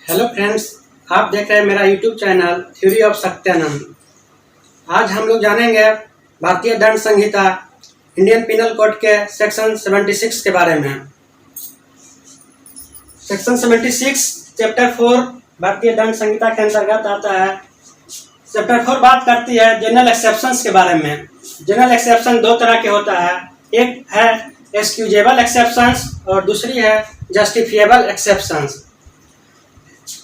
Hello friends, आप देख रहे हैं मेरा YouTube channel theory of Satyanand. आज हम लोग जानेंगे भारतीय दंड संहिता इंडियन पिनल कोड के सेक्शन 76 के बारे में। सेक्शन 76 चैप्टर 4 भारतीय दंड संहिता के अंतर्गत आता है। चैप्टर 4 बात करती है जनरल एक्सेप्शंस के बारे में। जनरल एक्सेप्शन दो तरह के होता है, एक है एक्सक्यूजेबल एक्सेप्शंस और दूसरी है जस्टिफिएबल एक्सेप्शंस।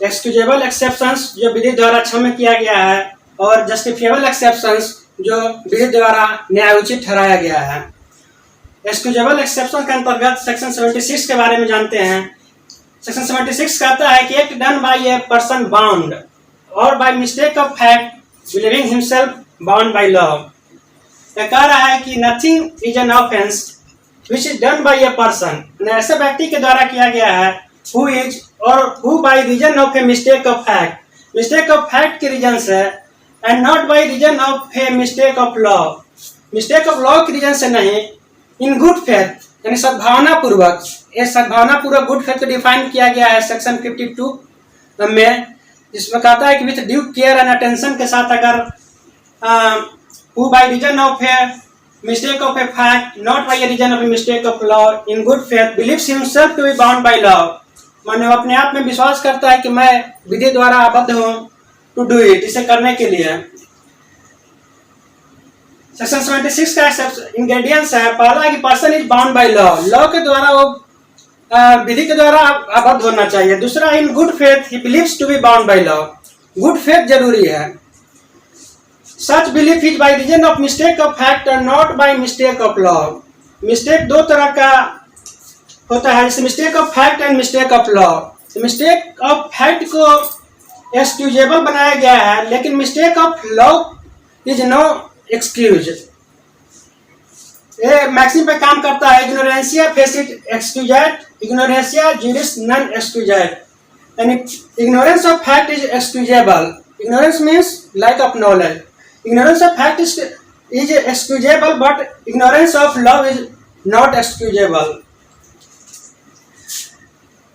एक्सक्यूजेबल एक्सेप्शंस जो विधि द्वारा क्षम्य किया गया है और जस्टिफिएबल एक्सेप्शंस जो विधि द्वारा न्यायोचित ठहराया गया है। एक्सक्यूजेबल एक्सेप्शन के अंतर्गत सेक्शन 76 के बारे में जानते हैं। सेक्शन 76 कहता है कि act done by a person bound or by mistake of fact believing himself bound by law. यह कह रहा है कि nothing is an offence which is done by a person, ऐसे व्यक्ति के द्वारा किया गया है who is or who by reason of a mistake of fact के रीजन से and not by reason of a mistake of law के रीजन से नहीं, in good faith यानी सद्भावना पूर्वक। ये सद्भावना पूर्वक गुड फेथ को डिफाइन किया गया है सेक्शन 52 में, जिसमें कहता है कि with due care and attention के साथ अगर who by reason of a mistake of a fact not by a reason of a mistake of law in good faith believes himself to be bound by law, माने वो अपने आप में विश्वास करता है कि मैं विधि द्वारा आबद्ध हूं टू डू इट, इसे करने के लिए। सेक्शन 76 का इंग्रेडिएंट्स है, पहला है कि person is bound by law के द्वारा वो विधि के द्वारा आबद्ध होना चाहिए। दूसरा in good faith he believes to be bound by law, good faith जरूरी है। Such belief is by reason of mistake of fact और not by mistake of law. Mistake दो तरह का होता है, जैसे mistake of fact and mistake of law. Mistake of fact को एक्सक्यूजेबल बनाया गया है, लेकिन mistake of law is no excuse. ये मैक्सिम पे काम करता है, इग्नोरेंसिया फेसिट एक्सक्यूजेट, इग्नोरेंसिया जुरिस नॉन एक्सक्यूजेट। यानी ignorance of fact is excusable, ignorance means lack of knowledge. Ignorance of fact is excusable, but ignorance of law is not excusable.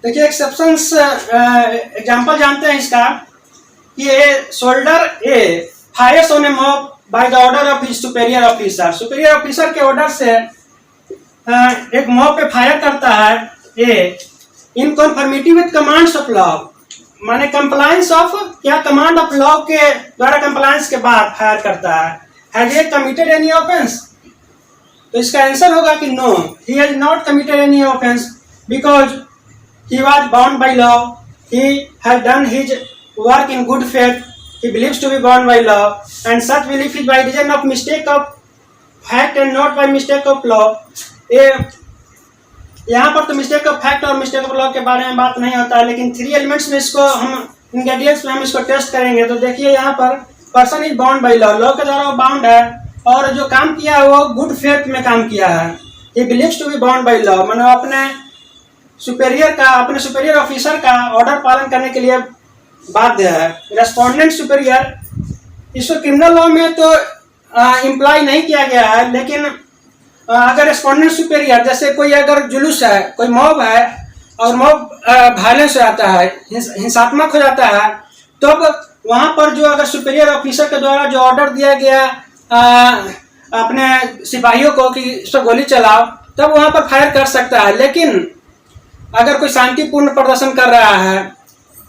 देखिए exceptions example जानते हैं इसका कि a soldier a fires on a mob by the order of his superior officer. Superior officer के order से एक mob पे fire करता है a in conformity with commands of law, माने कंप्लायंस ऑफ क्या कमांड ऑफ लॉ के द्वारा कंप्लायंस के बाद फायर करता है। Has he committed any offence? तो इसका आंसर होगा कि no, he has not committed any offence because he was bound by law, he had done his work in good faith, he believes to be bound by law, and such belief is by reason of mistake of fact and not by mistake of law. यहाँ पर तो mistake of fact और mistake of law के बारे में बात नहीं होता है, लेकिन थ्री एलिमेंट्स में इसको हम इंग्रेडिएंट्स में हम इसको टेस्ट करेंगे। तो देखिए यहाँ पर person is bound by law के द्वारा वो बाउंड है और जो काम किया है वो गुड फेथ में काम किया है। ही believes to be bound by law, मानो अपने सुपीरियर ऑफिसर का ऑर्डर पालन करने के लिए बाध्य है। रेस्पोंडेंट सुपीरियर, इसको क्रिमिनल लॉ में तो इम्प्लाई नहीं किया गया है, लेकिन अगर रेस्पोंडेंट सुपीरियर जैसे कोई अगर जुलूस है, कोई मॉब है और मॉब वायलेंस हो जाता है, हिंसात्मक हो जाता है, तब तो वहां पर जो अगर सुपीरियर ऑफिसर के द्वारा जो ऑर्डर दिया गया अपने सिपाहियों को कि इसको गोली चलाओ, तब वहां पर फायर कर सकता है। लेकिन अगर कोई शांतिपूर्ण प्रदर्शन कर रहा है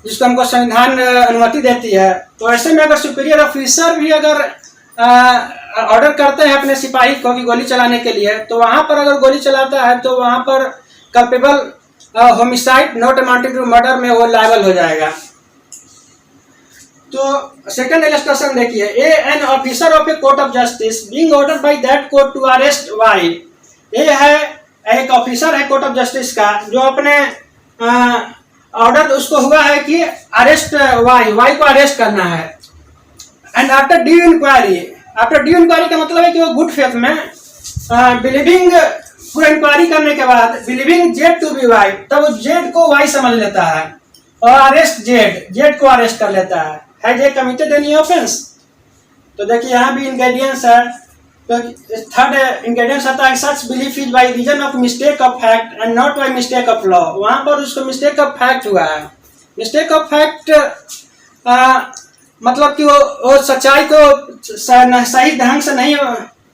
जिसको हमको संविधान अनुमति देती है, तो ऐसे में अगर सुपीरियर ऑफिसर भी अगर ऑर्डर करते हैं अपने सिपाही को कि गोली चलाने के लिए, तो वहां पर अगर गोली चलाता है तो वहां पर culpable homicide not amounting to murder में वो लायबल हो जाएगा। तो सेकंड इलस्ट्रेशन देखिए, an officer of a court of justice being ordered by that court to arrest Y. ये है एक ऑफिसर है कोर्ट ऑफ जस्टिस का जो अपने ऑर्डर उसको हुआ है कि अरेस्ट वाई को अरेस्ट करना है। एंड आफ्टर ड्यू इंक्वायरी का मतलब है कि वो गुड फेथ में बिलीविंग पूरा इंक्वायरी करने के बाद believing Z to be Y, तब वो जेड को वाई समझ लेता है और अरेस्ट जेड को अरेस्ट कर लेता है। Has he committed any offence? तो देखिए यहाँ भी इंग्रेडिएंट्स है। तो थर्ड इंग्रेडिएंट्स आता है such belief is by reason of mistake of fact and not by mistake of law. वहां पर उसको मिस्टेक ऑफ फैक्ट हुआ है, मिस्टेक ऑफ फैक्ट मतलब कि वो सच्चाई को सही ढंग से नहीं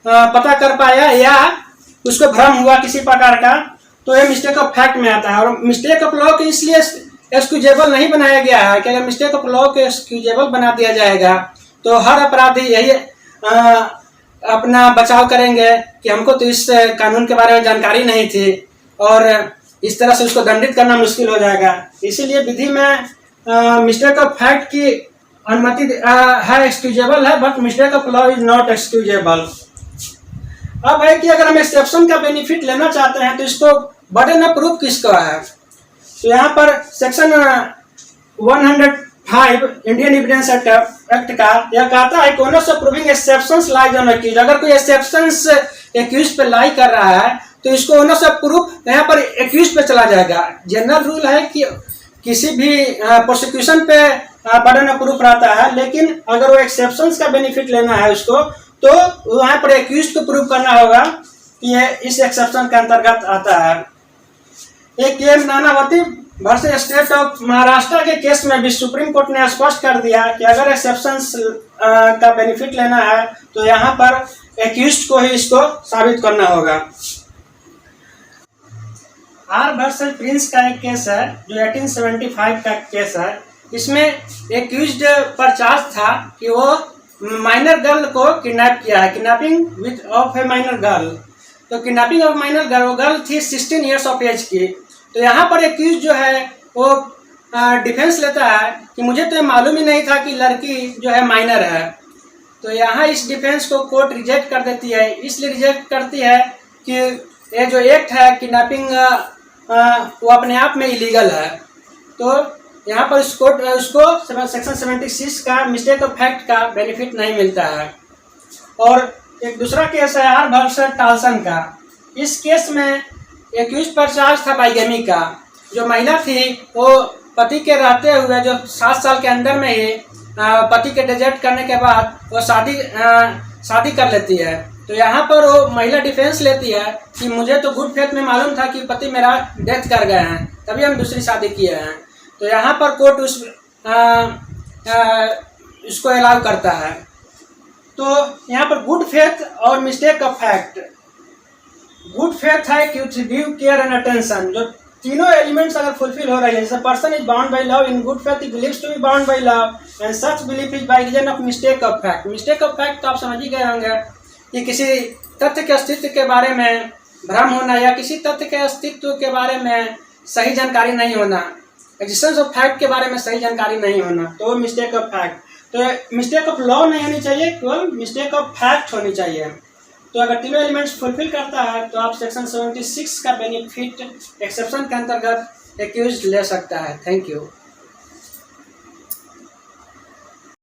पता कर पाया या उसको भ्रम हुआ किसी प्रकार का, तो ये मिस्टेक ऑफ फैक्ट में आता है। और मिस्टेक ऑफ लॉ को इसलिए एक्सक्यूजेबल नहीं बनाया गया है कि अगर मिस्टेक ऑफ लॉ को एक्सक्यूजेबल बना दिया जाएगा तो हर अपराधी यही अपना बचाव करेंगे कि हमको तो इस कानून के बारे में जानकारी नहीं थी और इस तरह से उसको दंडित करना मुश्किल हो जाएगा। इसीलिए विधि में मिस्टेक ऑफ फैक्ट की अनुमति है, एक्सक्यूजेबल है, but mistake of law is not excusable. अब है कि अगर हम एक्सेप्शन का बेनिफिट लेना चाहते हैं तो इसको बर्डन ऑफ प्रूफ किसका है, तो यहाँ पर सेक्शन 105 इंडियन एविडेंस एक्ट का यह कहता है onus of proving exceptions lies on accuse. अगर कोई एक्सेप्शंस एक्यूज पे लाई कर रहा है तो इसको ओनर्स ऑफ प्रूफ यहाँ पर एक्यूज पे चला जाएगा। जनरल रूल है कि किसी भी प्रोसिक्यूशन पे बर्डन ऑफ प्रूफ रहता है, लेकिन अगर वो एक्सेप्शंस का बेनिफिट लेना है उसको तो वहां पर एक्यूज को प्रूव करना होगा कि ये इस एक्सेप्शन के अंतर्गत आता है। एक case Nanavati versus state of Maharashtra के केस में भी सुप्रीम कोर्ट ने स्पष्ट कर दिया कि अगर एक्सेप्शंस का बेनिफिट लेना है तो यहाँ पर एक्यूज को ही इसको साबित करना होगा। आर वर्सेस प्रिंस का एक केस है जो 1875 का केस है। इसमें एक्यूज्ड पर चार्ज था कि वो माइनर गर्ल को किडनैप किया है, kidnapping with of A minor girl. तो किडनैपिंग ऑफ माइनर गर्ल, वो गर्ल थी 16 ईयर्स ऑफ एज की। तो यहाँ पर एक्यूज जो है वो डिफेंस लेता है कि मुझे तो मालूम ही नहीं था कि लड़की जो है माइनर है। तो यहाँ इस डिफेंस को कोर्ट रिजेक्ट कर देती है। इसलिए रिजेक्ट करती है कि ये जो एक्ट है किडनैपिंग वो अपने आप में इलीगल है। तो यहाँ पर उसको सेक्शन 76 का मिस्टेक ऑफ फैक्ट का बेनिफिट नहीं मिलता है। और एक दूसरा केस है आर वर्सेस टाल्सन का। इस केस में एक्यूज पर चार्ज था बाइगेमी का। जो महिला थी वो पति के रहते हुए जो 7 साल के अंदर में ही पति के डिजर्ट करने के बाद वो शादी कर लेती है। तो यहाँ पर वो महिला डिफेंस लेती है कि मुझे तो गुड फेथ में मालूम था कि पति मेरा डेथ कर गए हैं, तभी हम दूसरी शादी किए हैं। तो यहाँ पर कोर्ट उसको अलाउ करता है। तो यहाँ पर गुड फेथ और mistake of fact. Good faith है कि गिव केयर एंड अटेंशन, जो तीनों एलिमेंट्स अगर फुलफिल हो रही है, जैसे person is bound by love, in good faith he believes to be bound by love and such belief is by reason of mistake of fact. Mistake of fact तो आप समझ ही गए होंगे कि किसी तथ्य के अस्तित्व के बारे में भ्रम होना या किसी तथ्य के अस्तित्व के बारे में सही जानकारी नहीं होना, एग्जिस्टेंस ऑफ फैक्ट के बारे में सही जानकारी नहीं होना, तो मिस्टेक ऑफ फैक्ट। तो मिस्टेक ऑफ लॉ नहीं होनी चाहिए, केवल मिस्टेक ऑफ फैक्ट होनी चाहिए। तो अगर तीनों एलिमेंट्स फुलफिल करता है तो आप सेक्शन 76 का बेनिफिट एक्सेप्शन के अंतर्गत एक्यूज ले सकता है। Thank you.